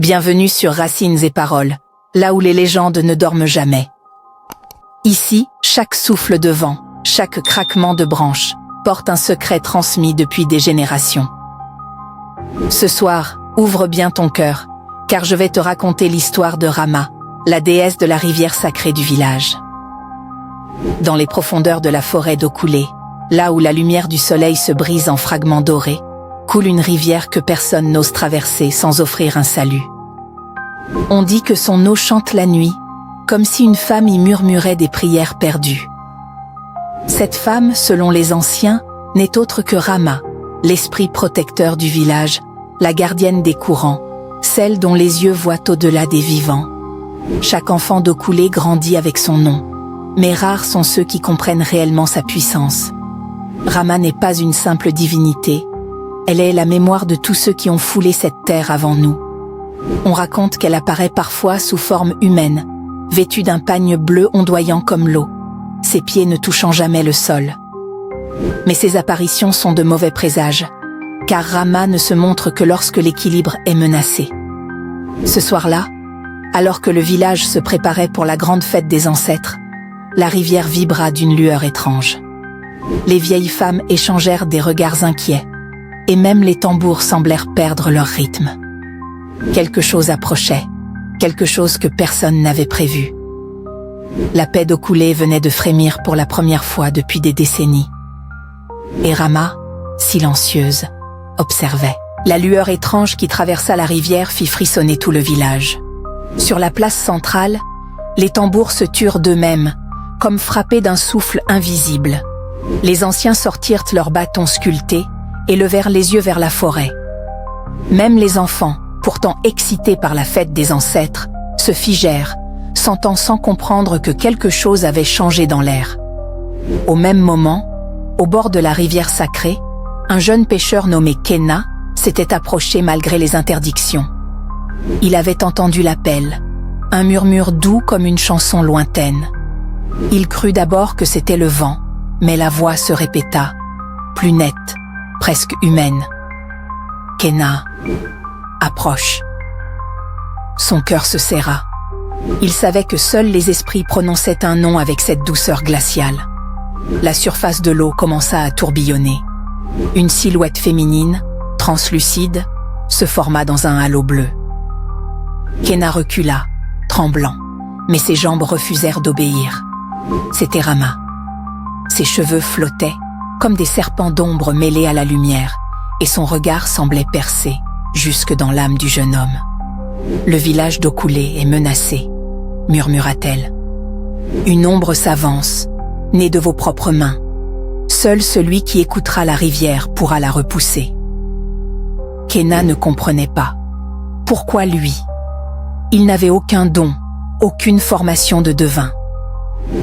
Bienvenue sur Racines et Paroles, là où les légendes ne dorment jamais. Ici, chaque souffle de vent, chaque craquement de branche, porte un secret transmis depuis des générations. Ce soir, ouvre bien ton cœur, car je vais te raconter l'histoire de Rama, la déesse de la rivière sacrée du village. Dans les profondeurs de la forêt d'eau coulée, là où la lumière du soleil se brise en fragments dorés, coule une rivière que personne n'ose traverser sans offrir un salut. On dit que son eau chante la nuit, comme si une femme y murmurait des prières perdues. Cette femme, selon les anciens, n'est autre que Rama, l'esprit protecteur du village, la gardienne des courants, celle dont les yeux voient au-delà des vivants. Chaque enfant d'eau coulée grandit avec son nom, mais rares sont ceux qui comprennent réellement sa puissance. Rama n'est pas une simple divinité, elle est la mémoire de tous ceux qui ont foulé cette terre avant nous. On raconte qu'elle apparaît parfois sous forme humaine, vêtue d'un pagne bleu ondoyant comme l'eau, ses pieds ne touchant jamais le sol. Mais ces apparitions sont de mauvais présages, car Rama ne se montre que lorsque l'équilibre est menacé. Ce soir-là, alors que le village se préparait pour la grande fête des ancêtres, la rivière vibra d'une lueur étrange. Les vieilles femmes échangèrent des regards inquiets, et même les tambours semblèrent perdre leur rythme. Quelque chose approchait, quelque chose que personne n'avait prévu. La paix d'eau coulée venait de frémir pour la première fois depuis des décennies. Et Rama, silencieuse, observait. La lueur étrange qui traversa la rivière fit frissonner tout le village. Sur la place centrale, les tambours se turent d'eux-mêmes, comme frappés d'un souffle invisible. Les anciens sortirent leurs bâtons sculptés et levèrent les yeux vers la forêt. Même les enfants, pourtant excités par la fête des ancêtres, se figèrent, sentant sans comprendre que quelque chose avait changé dans l'air. Au même moment, au bord de la rivière sacrée, un jeune pêcheur nommé Kena s'était approché malgré les interdictions. Il avait entendu l'appel, un murmure doux comme une chanson lointaine. Il crut d'abord que c'était le vent, mais la voix se répéta, plus nette, presque humaine. Kena, approche. Son cœur se serra. Il savait que seuls les esprits prononçaient un nom avec cette douceur glaciale. La surface de l'eau commença à tourbillonner. Une silhouette féminine, translucide, se forma dans un halo bleu. Kena recula, tremblant, mais ses jambes refusèrent d'obéir. C'était Rama. Ses cheveux flottaient, comme des serpents d'ombre mêlés à la lumière, et son regard semblait percer, jusque dans l'âme du jeune homme. « Le village d'eau coulée est menacé », murmura-t-elle. « Une ombre s'avance, née de vos propres mains. Seul celui qui écoutera la rivière pourra la repousser. » Kena ne comprenait pas. Pourquoi lui? Il n'avait aucun don, aucune formation de devin.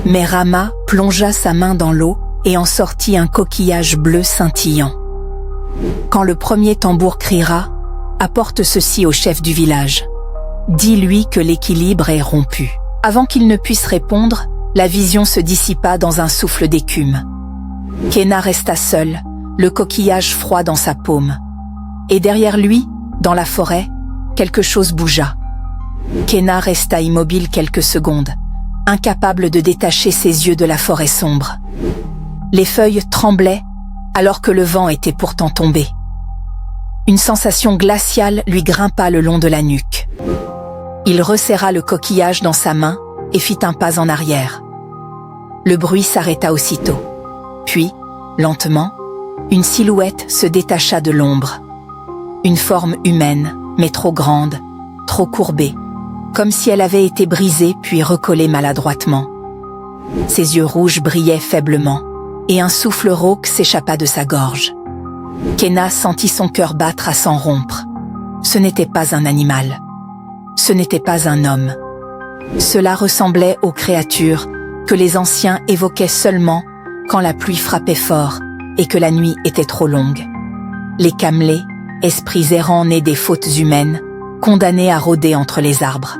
Mais Rama plongea sa main dans l'eau et en sortit un coquillage bleu scintillant. Quand le premier tambour criera, apporte ceci au chef du village. Dis-lui que l'équilibre est rompu. Avant qu'il ne puisse répondre, la vision se dissipa dans un souffle d'écume. Kena resta seul, le coquillage froid dans sa paume. Et derrière lui, dans la forêt, quelque chose bougea. Kena resta immobile quelques secondes, incapable de détacher ses yeux de la forêt sombre. Les feuilles tremblaient, alors que le vent était pourtant tombé. Une sensation glaciale lui grimpa le long de la nuque. Il resserra le coquillage dans sa main et fit un pas en arrière. Le bruit s'arrêta aussitôt. Puis, lentement, une silhouette se détacha de l'ombre. Une forme humaine, mais trop grande, trop courbée, comme si elle avait été brisée puis recollée maladroitement. Ses yeux rouges brillaient faiblement, et un souffle rauque s'échappa de sa gorge. Kena sentit son cœur battre à s'en rompre. Ce n'était pas un animal. Ce n'était pas un homme. Cela ressemblait aux créatures que les anciens évoquaient seulement quand la pluie frappait fort et que la nuit était trop longue. Les camelés, esprits errants nés des fautes humaines, condamnés à rôder entre les arbres.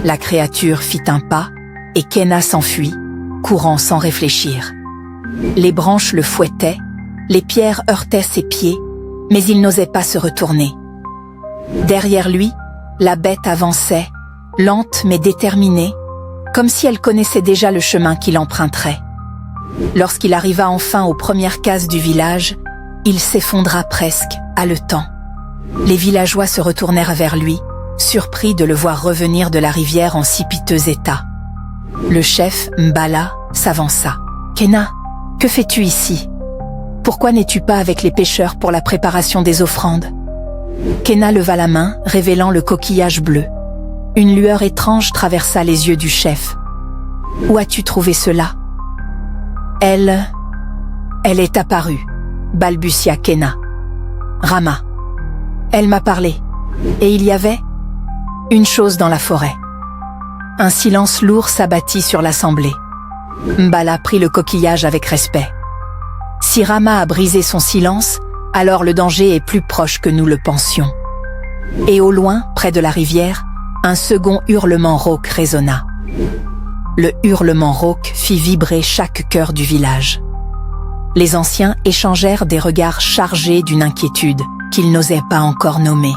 La créature fit un pas, et Kena s'enfuit, courant sans réfléchir. Les branches le fouettaient, les pierres heurtaient ses pieds, mais il n'osait pas se retourner. Derrière lui, La bête avançait, lente mais déterminée, comme si elle connaissait déjà le chemin qu'il emprunterait. Lorsqu'il arriva enfin aux premières cases du village, il s'effondra presque, haletant. Les villageois se retournèrent vers lui, surpris de le voir revenir de la rivière en si piteux état. Le chef, Mbala, s'avança. « Kena, que fais-tu ici? Pourquoi n'es-tu pas avec les pêcheurs pour la préparation des offrandes ?» Kena leva la main, révélant le coquillage bleu. Une lueur étrange traversa les yeux du chef. « Où as-tu trouvé cela ?»« Elle est apparue, » balbutia Kena. « Rama. Elle m'a parlé. Et il y avait une chose dans la forêt. » Un silence lourd s'abattit sur l'assemblée. Mbala prit le coquillage avec respect. « Si Rama a brisé son silence, alors le danger est plus proche que nous le pensions. » Et au loin, près de la rivière, un second hurlement rauque résonna. Le hurlement rauque fit vibrer chaque cœur du village. Les anciens échangèrent des regards chargés d'une inquiétude qu'ils n'osaient pas encore nommer.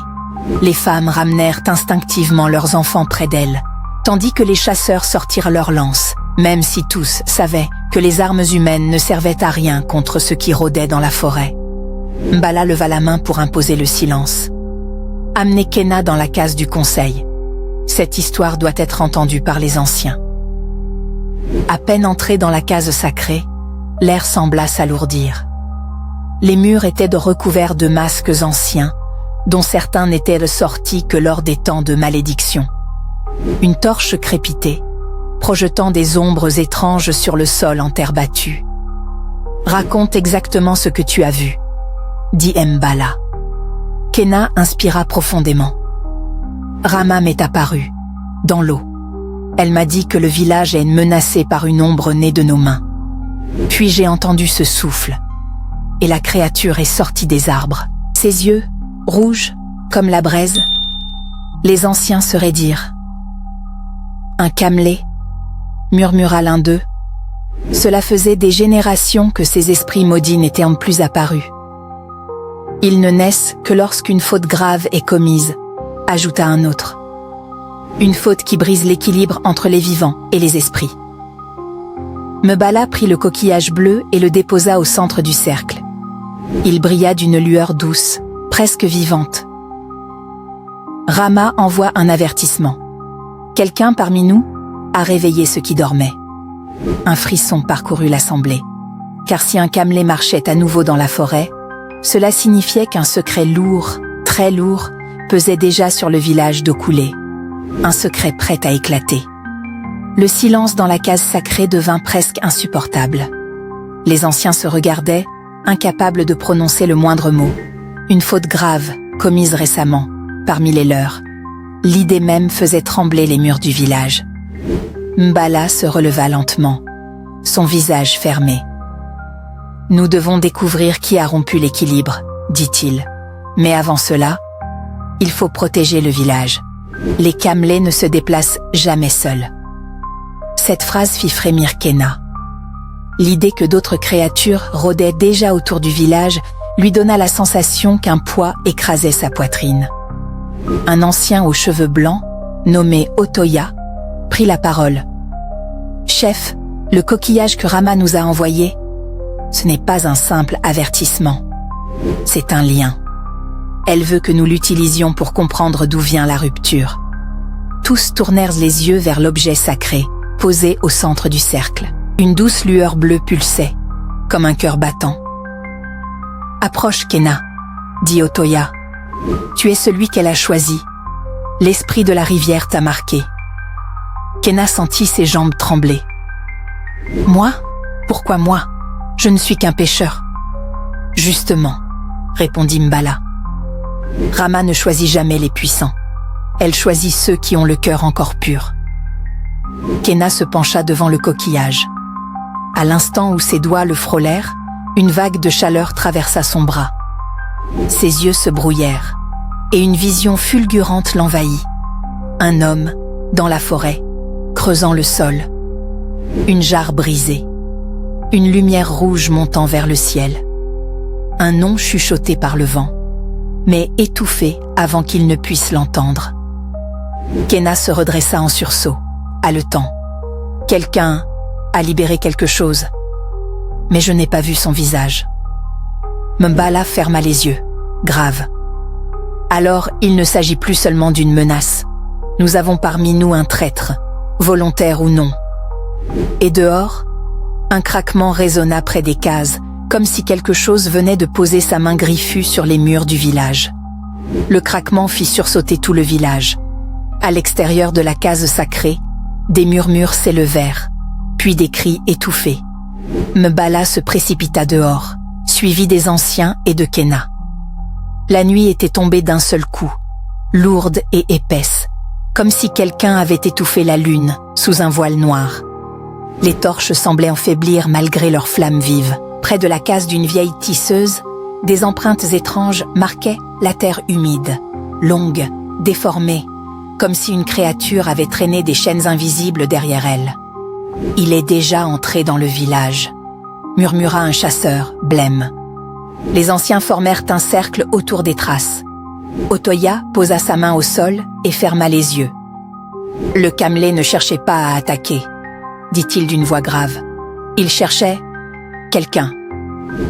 Les femmes ramenèrent instinctivement leurs enfants près d'elles, tandis que les chasseurs sortirent leurs lances, même si tous savaient que les armes humaines ne servaient à rien contre ceux qui rôdaient dans la forêt. Mbala leva la main pour imposer le silence. « Amenez Kena dans la case du conseil. Cette histoire doit être entendue par les anciens. » À peine entré dans la case sacrée, l'air sembla s'alourdir. Les murs étaient recouverts de masques anciens, dont certains n'étaient sortis que lors des temps de malédiction. Une torche crépitait, projetant des ombres étranges sur le sol en terre battue. « Raconte exactement ce que tu as vu, » dit Mbala. Kena inspira profondément. « Rama m'est apparue, dans l'eau. Elle m'a dit que le village est menacé par une ombre née de nos mains. Puis j'ai entendu ce souffle, et la créature est sortie des arbres. Ses yeux, rouges, comme la braise. Les anciens se raidirent. « Un camelé » murmura l'un d'eux. Cela faisait des générations que ces esprits maudits n'étaient plus apparus. « Ils ne naissent que lorsqu'une faute grave est commise », ajouta un autre. « Une faute qui brise l'équilibre entre les vivants et les esprits. » Mbala prit le coquillage bleu et le déposa au centre du cercle. Il brilla d'une lueur douce, presque vivante. Rama envoie un avertissement. Quelqu'un parmi nous a réveillé ceux qui dormaient. Un frisson parcourut l'assemblée, car si un camelé marchait à nouveau dans la forêt, cela signifiait qu'un secret lourd, très lourd, pesait déjà sur le village d'eau coulée. Un secret prêt à éclater. Le silence dans la case sacrée devint presque insupportable. Les anciens se regardaient, incapables de prononcer le moindre mot. Une faute grave, commise récemment, parmi les leurs. L'idée même faisait trembler les murs du village. Mbala se releva lentement, son visage fermé. « Nous devons découvrir qui a rompu l'équilibre, » dit-il. « Mais avant cela, il faut protéger le village. Les camelés ne se déplacent jamais seuls. » Cette phrase fit frémir Kena. L'idée que d'autres créatures rôdaient déjà autour du village lui donna la sensation qu'un poids écrasait sa poitrine. Un ancien aux cheveux blancs, nommé Otoya, prit la parole. « Chef, le coquillage que Rama nous a envoyé, ce n'est pas un simple avertissement. C'est un lien. Elle veut que nous l'utilisions pour comprendre d'où vient la rupture. » Tous tournèrent les yeux vers l'objet sacré, posé au centre du cercle. Une douce lueur bleue pulsait, comme un cœur battant. « Approche, Kena, » dit Otoya. « Tu es celui qu'elle a choisi. L'esprit de la rivière t'a marqué. » Kena sentit ses jambes trembler. « Moi? Pourquoi moi? Je ne suis qu'un pêcheur. »« Justement, » répondit Mbala. « Rama ne choisit jamais les puissants. Elle choisit ceux qui ont le cœur encore pur. » Kena se pencha devant le coquillage. À l'instant où ses doigts le frôlèrent, une vague de chaleur traversa son bras. Ses yeux se brouillèrent, et une vision fulgurante l'envahit. Un homme, dans la forêt, creusant le sol. Une jarre brisée. Une lumière rouge montant vers le ciel. Un nom chuchoté par le vent, mais étouffé avant qu'il ne puisse l'entendre. Kenna se redressa en sursaut, haletant. Quelqu'un a libéré quelque chose. Mais je n'ai pas vu son visage. M'Bala ferma les yeux, grave. Alors, il ne s'agit plus seulement d'une menace. Nous avons parmi nous un traître, volontaire ou non. Et dehors, un craquement résonna près des cases, comme si quelque chose venait de poser sa main griffue sur les murs du village. Le craquement fit sursauter tout le village. À l'extérieur de la case sacrée, des murmures s'élevèrent, puis des cris étouffés. M'Bala se précipita dehors, suivi des anciens et de Kenna. La nuit était tombée d'un seul coup, lourde et épaisse, comme si quelqu'un avait étouffé la lune sous un voile noir. Les torches semblaient en faiblir malgré leurs flammes vives. Près de la case d'une vieille tisseuse, des empreintes étranges marquaient la terre humide, longue, déformée, comme si une créature avait traîné des chaînes invisibles derrière elle. « Il est déjà entré dans le village », murmura un chasseur, blême. Les anciens formèrent un cercle autour des traces. Otoya posa sa main au sol et ferma les yeux. « Le camelé ne cherchait pas à attaquer », dit-il d'une voix grave. « Il cherchait quelqu'un. »«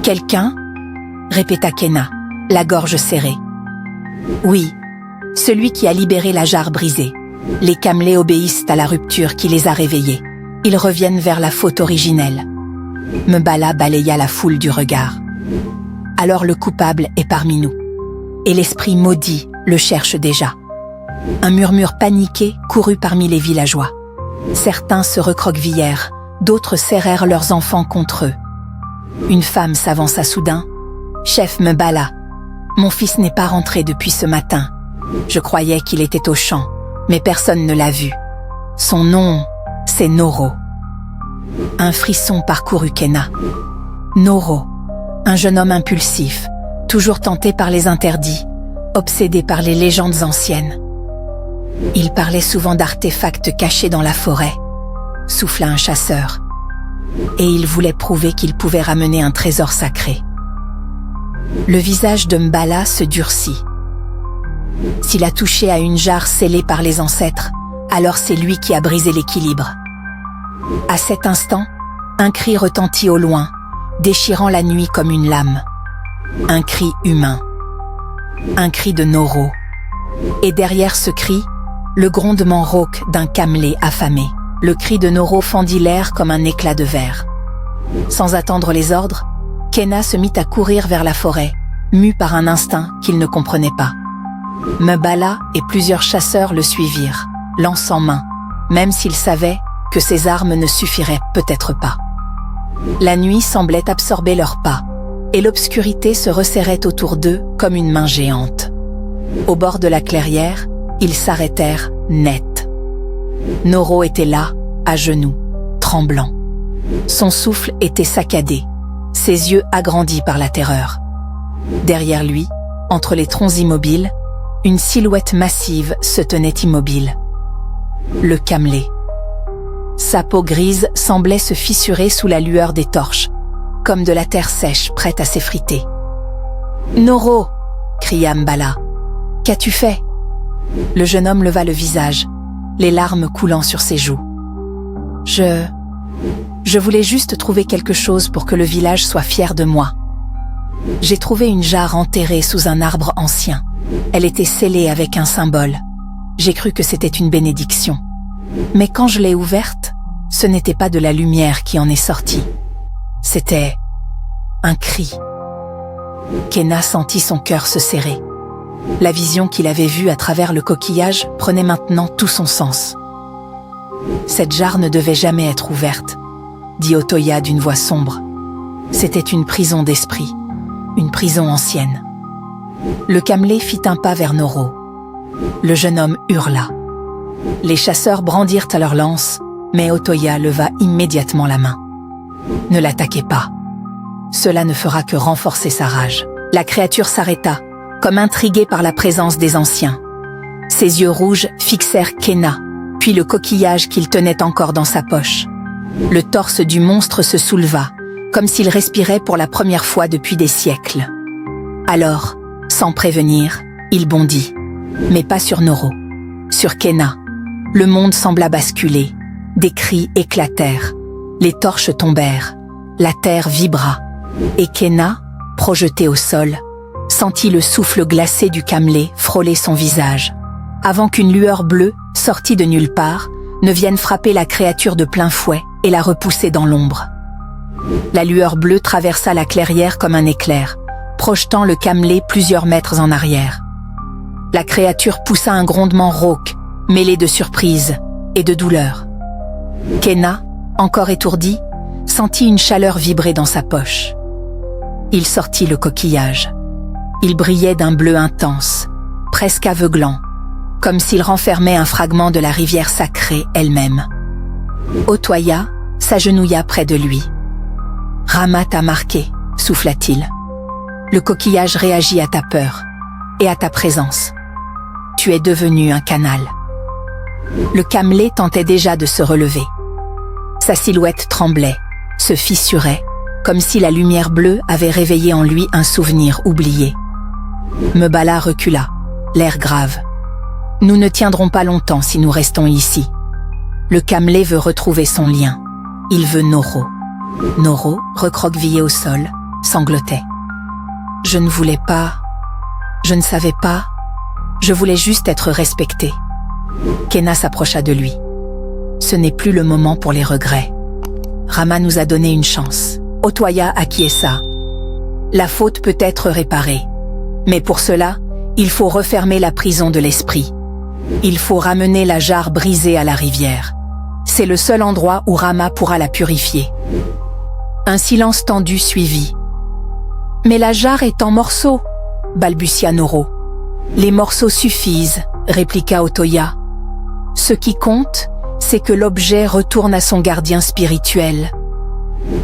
Quelqu'un » répéta Kenna, la gorge serrée. « Oui, celui qui a libéré la jarre brisée. Les camelés obéissent à la rupture qui les a réveillés. Ils reviennent vers la faute originelle. » M'Bala balaya la foule du regard. « Alors le coupable est parmi nous. Et l'esprit maudit le cherche déjà. » Un murmure paniqué courut parmi les villageois. Certains se recroquevillèrent, d'autres serrèrent leurs enfants contre eux. Une femme s'avança soudain. « Chef M'Bala, mon fils n'est pas rentré depuis ce matin. Je croyais qu'il était au champ, mais personne ne l'a vu. Son nom, c'est Noro. » Un frisson parcourut Kenna. Noro, un jeune homme impulsif, toujours tenté par les interdits, obsédé par les légendes anciennes. Il parlait souvent d'artefacts cachés dans la forêt, souffla un chasseur, et il voulait prouver qu'il pouvait ramener un trésor sacré. Le visage de M'Bala se durcit. S'il a touché à une jarre scellée par les ancêtres, alors c'est lui qui a brisé l'équilibre. À cet instant, un cri retentit au loin, déchirant la nuit comme une lame. Un cri humain. Un cri de Noro. Et derrière ce cri, le grondement rauque d'un camelé affamé. Le cri de Noro fendit l'air comme un éclat de verre. Sans attendre les ordres, Kenna se mit à courir vers la forêt, mu par un instinct qu'il ne comprenait pas. M'Bala et plusieurs chasseurs le suivirent, lance en main, même s'ils savaient que ces armes ne suffiraient peut-être pas. La nuit semblait absorber leurs pas, et l'obscurité se resserrait autour d'eux comme une main géante. Au bord de la clairière, ils s'arrêtèrent net. Noro était là, à genoux, tremblant. Son souffle était saccadé, ses yeux agrandis par la terreur. Derrière lui, entre les troncs immobiles, une silhouette massive se tenait immobile. Le camelé. Sa peau grise semblait se fissurer sous la lueur des torches, comme de la terre sèche prête à s'effriter. « Noro !» cria M'Bala. « Qu'as-tu fait ?» Le jeune homme leva le visage, les larmes coulant sur ses joues. « Je voulais juste trouver quelque chose pour que le village soit fier de moi. J'ai trouvé une jarre enterrée sous un arbre ancien. Elle était scellée avec un symbole. J'ai cru que c'était une bénédiction. Mais quand je l'ai ouverte, ce n'était pas de la lumière qui en est sortie. C'était un cri. » Kenna sentit son cœur se serrer. La vision qu'il avait vue à travers le coquillage prenait maintenant tout son sens. « Cette jarre ne devait jamais être ouverte, » dit Otoya d'une voix sombre. « C'était une prison d'esprit, une prison ancienne. » Le camelé fit un pas vers Noro. Le jeune homme hurla. Les chasseurs brandirent à leurs lances, mais Otoya leva immédiatement la main. « Ne l'attaquez pas. Cela ne fera que renforcer sa rage. » La créature s'arrêta, comme intriguée par la présence des anciens. Ses yeux rouges fixèrent Kenna, puis le coquillage qu'il tenait encore dans sa poche. Le torse du monstre se souleva, comme s'il respirait pour la première fois depuis des siècles. Alors, sans prévenir, il bondit, mais pas sur Noro. Sur Kenna, le monde sembla basculer. Des cris éclatèrent. Les torches tombèrent. La terre vibra. Et Kenna, projetée au sol, sentit le souffle glacé du camelé frôler son visage. Avant qu'une lueur bleue, sortie de nulle part, ne vienne frapper la créature de plein fouet et la repousser dans l'ombre. La lueur bleue traversa la clairière comme un éclair, projetant le camelé plusieurs mètres en arrière. La créature poussa un grondement rauque, mêlé de surprise et de douleur. Kenna, encore étourdi, sentit une chaleur vibrer dans sa poche. Il sortit le coquillage. Il brillait d'un bleu intense, presque aveuglant, comme s'il renfermait un fragment de la rivière sacrée elle-même. Otoya s'agenouilla près de lui. « Rama t'a marqué », souffla-t-il. « Le coquillage réagit à ta peur et à ta présence. Tu es devenu un canal. » Le camelé tentait déjà de se relever. Sa silhouette tremblait, se fissurait, comme si la lumière bleue avait réveillé en lui un souvenir oublié. Mebala recula, l'air grave. « Nous ne tiendrons pas longtemps si nous restons ici. Le camelé veut retrouver son lien. Il veut Noro. » Noro, recroquevillé au sol, sanglotait. « Je ne voulais pas... Je ne savais pas... Je voulais juste être respectée. » Kenna s'approcha de lui. « Ce n'est plus le moment pour les regrets. Rama nous a donné une chance. » Otoya acquiesça. « La faute peut être réparée. Mais pour cela, il faut refermer la prison de l'esprit. Il faut ramener la jarre brisée à la rivière. C'est le seul endroit où Rama pourra la purifier. » Un silence tendu suivit. « Mais la jarre est en morceaux, » balbutia Noro. « Les morceaux suffisent, » répliqua Otoya. « Ce qui compte, c'est que l'objet retourne à son gardien spirituel. »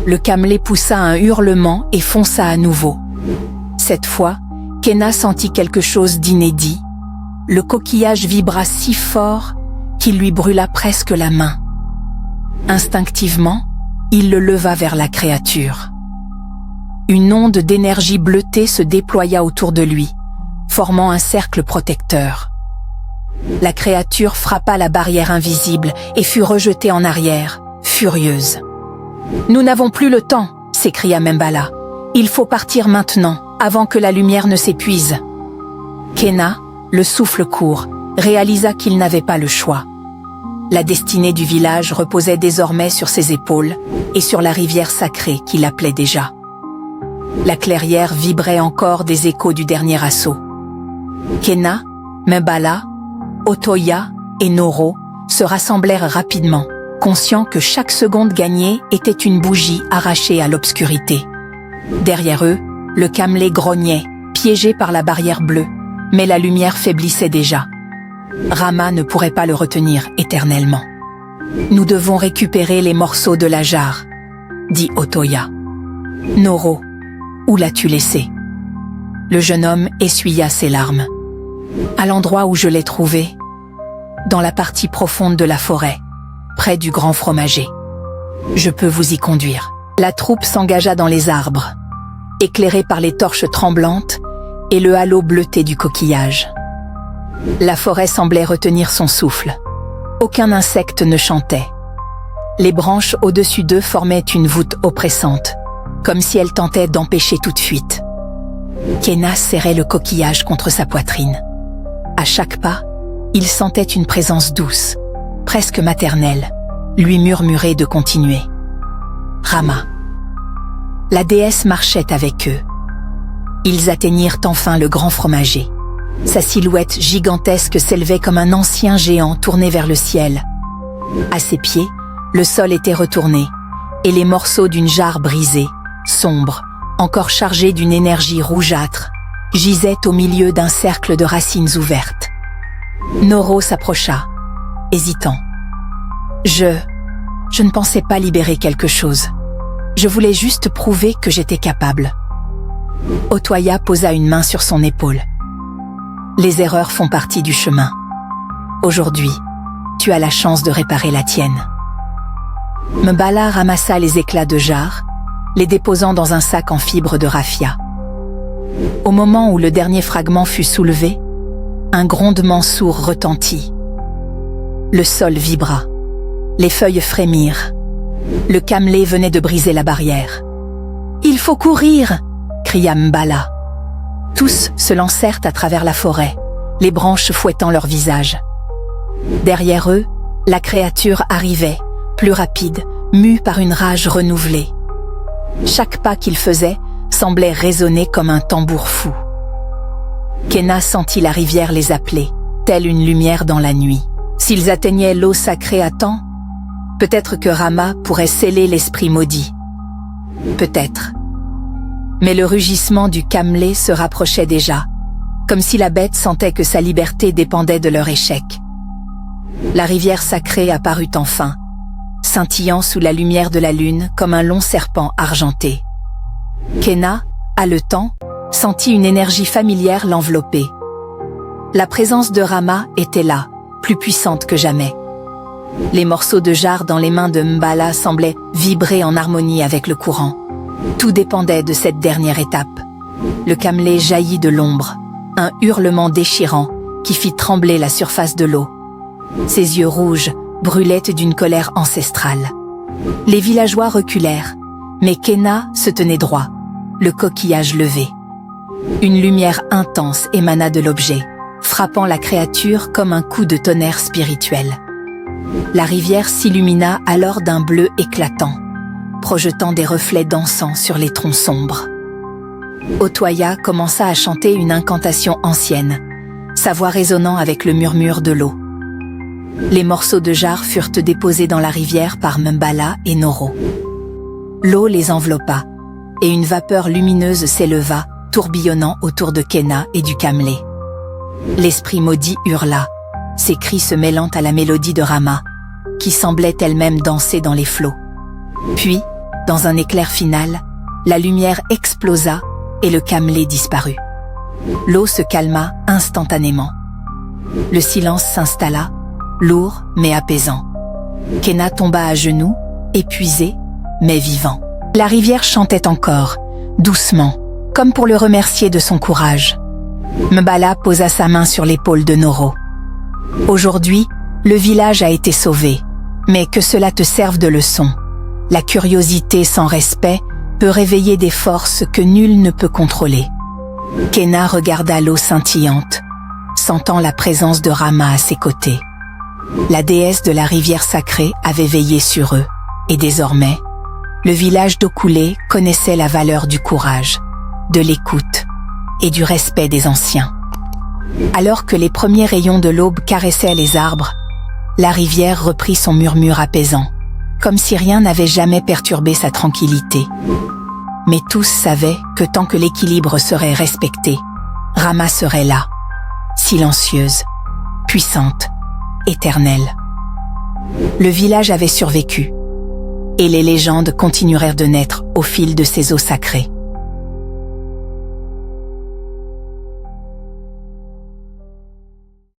Le camelé poussa un hurlement et fonça à nouveau. Cette fois, Kenna sentit quelque chose d'inédit. Le coquillage vibra si fort qu'il lui brûla presque la main. Instinctivement, il le leva vers la créature. Une onde d'énergie bleutée se déploya autour de lui, formant un cercle protecteur. La créature frappa la barrière invisible et fut rejetée en arrière, furieuse. « Nous n'avons plus le temps !» s'écria Mebala. « Il faut partir maintenant, avant que la lumière ne s'épuise. » Kenna, le souffle court, réalisa qu'il n'avait pas le choix. La destinée du village reposait désormais sur ses épaules et sur la rivière sacrée qui l'appelait déjà. La clairière vibrait encore des échos du dernier assaut. Kenna, Mebala, Otoya et Noro se rassemblèrent rapidement, conscients que chaque seconde gagnée était une bougie arrachée à l'obscurité. Derrière eux, le camelé grognait, piégé par la barrière bleue, mais la lumière faiblissait déjà. Rama ne pourrait pas le retenir éternellement. « Nous devons récupérer les morceaux de la jarre, » dit Otoya. « Noro, où l'as-tu laissé ?» Le jeune homme essuya ses larmes. « À l'endroit où je l'ai trouvé, dans la partie profonde de la forêt, près du grand fromager. Je peux vous y conduire. » La troupe s'engagea dans les arbres, éclairée par les torches tremblantes et le halo bleuté du coquillage. La forêt semblait retenir son souffle. Aucun insecte ne chantait. Les branches au-dessus d'eux formaient une voûte oppressante, comme si elles tentaient d'empêcher toute fuite. Kenna serrait le coquillage contre sa poitrine. À chaque pas, il sentait une présence douce, presque maternelle, lui murmurer de continuer. Rama. La déesse marchait avec eux. Ils atteignirent enfin le grand fromager. Sa silhouette gigantesque s'élevait comme un ancien géant tourné vers le ciel. À ses pieds, le sol était retourné, et les morceaux d'une jarre brisée, sombre, encore chargée d'une énergie rougeâtre, gisaient au milieu d'un cercle de racines ouvertes. Noro s'approcha, hésitant. Je ne pensais pas libérer quelque chose. Je voulais juste prouver que j'étais capable. Otoya posa une main sur son épaule. Les erreurs font partie du chemin. Aujourd'hui, tu as la chance de réparer la tienne. Mebala ramassa les éclats de jarre, les déposant dans un sac en fibre de raffia. Au moment où le dernier fragment fut soulevé, un grondement sourd retentit, Le sol vibra. Les feuilles frémirent. Le camelé venait de briser la barrière. « Il faut courir !» cria Mbala. Tous se lancèrent à travers la forêt, les branches fouettant leurs visages. Derrière eux, la créature arrivait, plus rapide, mue par une rage renouvelée. Chaque pas qu'il faisait semblait résonner comme un tambour fou. Kena sentit la rivière les appeler, telle une lumière dans la nuit. S'ils atteignaient l'eau sacrée à temps, peut-être que Rama pourrait sceller l'esprit maudit. Peut-être. Mais le rugissement du camelé se rapprochait déjà, comme si la bête sentait que sa liberté dépendait de leur échec. La rivière sacrée apparut enfin, scintillant sous la lumière de la lune comme un long serpent argenté. Kena, haletant, sentit une énergie familière l'envelopper. La présence de Rama était là, plus puissante que jamais. Les morceaux de jarre dans les mains de Mbala semblaient vibrer en harmonie avec le courant. Tout dépendait de cette dernière étape. Le camelé jaillit de l'ombre, un hurlement déchirant qui fit trembler la surface de l'eau. Ses yeux rouges brûlaient d'une colère ancestrale. Les villageois reculèrent, mais Kena se tenait droit, le coquillage levé. Une lumière intense émana de l'objet, frappant la créature comme un coup de tonnerre spirituel. La rivière s'illumina alors d'un bleu éclatant, projetant des reflets dansants sur les troncs sombres. Otoya commença à chanter une incantation ancienne, sa voix résonnant avec le murmure de l'eau. Les morceaux de jarre furent déposés dans la rivière par Mbala et Noro. L'eau les enveloppa, et une vapeur lumineuse s'éleva, tourbillonnant autour de Kena et du camelé. L'esprit maudit hurla, ses cris se mêlant à la mélodie de Rama, qui semblait elle-même danser dans les flots. Puis, dans un éclair final, la lumière explosa et le camelé disparut. L'eau se calma instantanément. Le silence s'installa, lourd mais apaisant. Kena tomba à genoux, épuisé mais vivant. La rivière chantait encore, doucement, comme pour le remercier de son courage. Mbala posa sa main sur l'épaule de Noro. Aujourd'hui, le village a été sauvé, mais que cela te serve de leçon. La curiosité sans respect peut réveiller des forces que nul ne peut contrôler. Kena regarda l'eau scintillante, sentant la présence de Rama à ses côtés. La déesse de la rivière sacrée avait veillé sur eux, et désormais, le village d'eau coulée connaissait la valeur du courage, de l'écoute et du respect des anciens. Alors que les premiers rayons de l'aube caressaient les arbres, la rivière reprit son murmure apaisant, comme si rien n'avait jamais perturbé sa tranquillité. Mais tous savaient que tant que l'équilibre serait respecté, Rama serait là, silencieuse, puissante, éternelle. Le village avait survécu, et les légendes continuèrent de naître au fil de ces eaux sacrées.